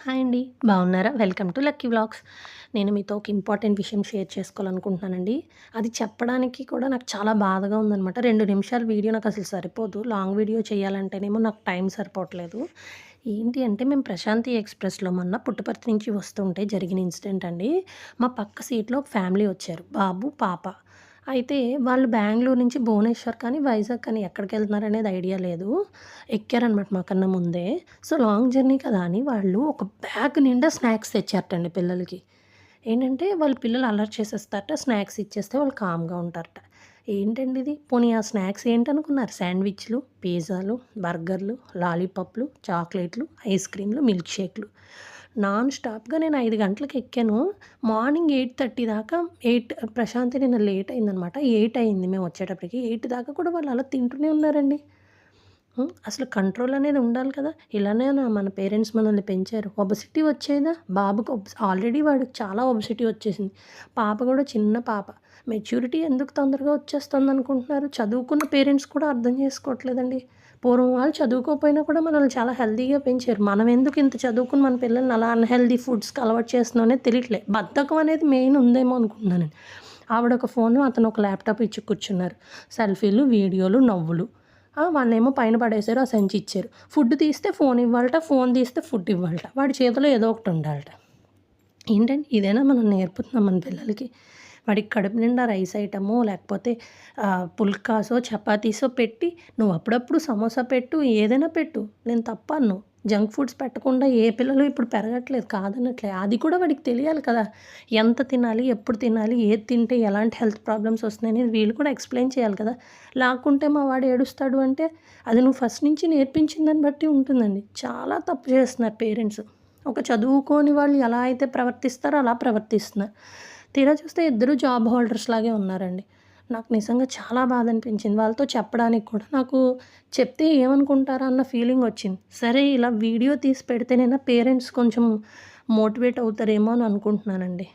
Hi అండి. బాగున్నారా? Welcome to lucky vlogs. నేను మీతో ఒక ఇంపార్టెంట్ విషయం షేర్ చేసుకోవాలనుకుంటున్నానండి. అది చెప్పడానికి కూడా నాకు చాలా బాధగా ఉందనమాట. 2 నిమిషాల వీడియో నాకసలు సరిపోదు. లాంగ్ వీడియో చేయాలంటేనేమో నాకు టైం సరిపోవట్లేదు. ఏంటి అంటే మేము ప్రశాంతి ఎక్స్‌ప్రెస్‌లో మొన్న పుట్టపర్తి నుంచి వస్తుంటే జరిగిన ఇన్సిడెంట్ అండి. మా పక్క సీట్‌లో ఒక ఫ్యామిలీ వచ్చారు. బాబు, పాప. అయితే వాళ్ళు బెంగుళూరు నుంచి భువనేశ్వర్ కానీ, వైజాగ్ కానీ ఎక్కడికెళ్తున్నారనేది ఐడియా లేదు. ఎక్కారనమాట మాకన్నా ముందే. సో, లాంగ్ జర్నీ కదా అని వాళ్ళు ఒక బ్యాగ్ నిండా స్నాక్స్ తెచ్చారటండి పిల్లలకి. ఏంటంటే వాళ్ళ పిల్లలు అల్లరి చేసేస్తారట. స్నాక్స్ ఇచ్చేస్తే వాళ్ళు కామ్‌గా ఉంటారట. ఏంటండి ఇది? పోనీ ఆ స్నాక్స్ ఏంటనుకున్నారు? శాండ్‌విచ్‌లు, పిజ్జాలు, బర్గర్‌లు, లాలీపాప్‌లు, చాక్లెట్‌లు, ఐస్ క్రీమ్‌లు, మిల్క్ షేక్‌లు. నాన్ స్టాప్‌గా నేను 5 గంటలకి ఎక్కాను. మార్నింగ్ 8:30 దాకా 8 ప్రశాంతి నిన్న లేట్ అయిందనమాట. 8 అయింది మేము వచ్చేటప్పటికి. 8 దాకా కూడా వాళ్ళు అలా తింటూనే ఉన్నారండి. అసలు కంట్రోల్ అనేది ఉండాలి కదా! ఇలానేనా మన పేరెంట్స్ మనల్ని పెంచారు. ఒబెసిటీ వచ్చేదా? బాబుకి ఆల్రెడీ వాడికి చాలా ఒబెసిటీ వచ్చేసింది. పాప కూడా చిన్న పాప. మెచ్యూరిటీ ఎందుకు తొందరగా వచ్చేస్తుందనుకుంటున్నారు? చదువుకున్న పేరెంట్స్ కూడా అర్థం చేసుకోవట్లేదండి. పూర్వం వాళ్ళు చదువుకోకపోయినా కూడా మనల్ని చాలా హెల్తీగా పెంచారు. మనం ఎందుకు ఇంత చదువుకుని మన పిల్లల్ని అలా అన్‌హెల్తీ ఫుడ్స్‌కి అలవాటు చేస్తున్నామో అనేది తెలియట్లే. బద్ధకం అనేది మెయిన్ ఉందేమో అనుకుంటున్నానండి. ఆవిడ ఒక ఫోను, అతను ఒక ల్యాప్‌టాప్ ఇచ్చి కూర్చున్నారు. సెల్ఫీలు, వీడియోలు, నవ్వులు. వాళ్ళేమో పైన పడేశారు. ఆ సంచి ఇచ్చారు. ఫుడ్ తీస్తే ఫోన్ ఇవ్వాలట. ఫోన్ తీస్తే ఫుడ్ ఇవ్వాలట. వాడి చేతిలో ఏదో ఒకటి ఉండాలట. ఏంటండి ఇదేనా మనం నేర్పుతున్నాం మన పిల్లలకి? వాడికి కడుపు నిండా రైస్ ఐటమో లేకపోతే పుల్కాసో, చపాతీసో పెట్టి నువ్వు అప్పుడప్పుడు సమోసా పెట్టు, ఏదైనా పెట్టు. నేను తప్పనను. జంక్ ఫుడ్స్ పెట్టకుండా ఏ పిల్లలు ఇప్పుడు పెరగట్లేదు కాదనట్లే. అది కూడా వాడికి తెలియాలి కదా! ఎంత తినాలి? ఎప్పుడు తినాలి? ఏది తింటే ఎలాంటి హెల్త్ ప్రాబ్లమ్స్ వస్తున్నాయనేది వీళ్ళు కూడా ఎక్స్‌ప్లెయిన్ చేయాలి కదా! లేకుంటే మా వాడు ఏడుస్తాడు అంటే అది నువ్వు ఫస్ట్ నుంచి నేర్పించిన దాన్ని బట్టి ఉంటుందండి. చాలా తప్పు చేస్తున్నారు పేరెంట్స్. ఒక చదువుకోని వాళ్ళు ఎలా అయితే ప్రవర్తిస్తారో అలా ప్రవర్తిస్తున్నారు. తీరా చూస్తే ఇద్దరు జాబ్ హోల్డర్స్ లాగే ఉన్నారండి. నాకు నిజంగా చాలా బాధ అనిపించింది. వాళ్ళతో చెప్పడానికి కూడా నాకు చెప్తే ఏమనుకుంటారా అన్న ఫీలింగ్ వచ్చింది. సరే ఇలా వీడియో తీసి పెడితేనైనా పేరెంట్స్ కొంచెం మోటివేట్ అవుతారేమో అని అనుకుంటున్నానండి.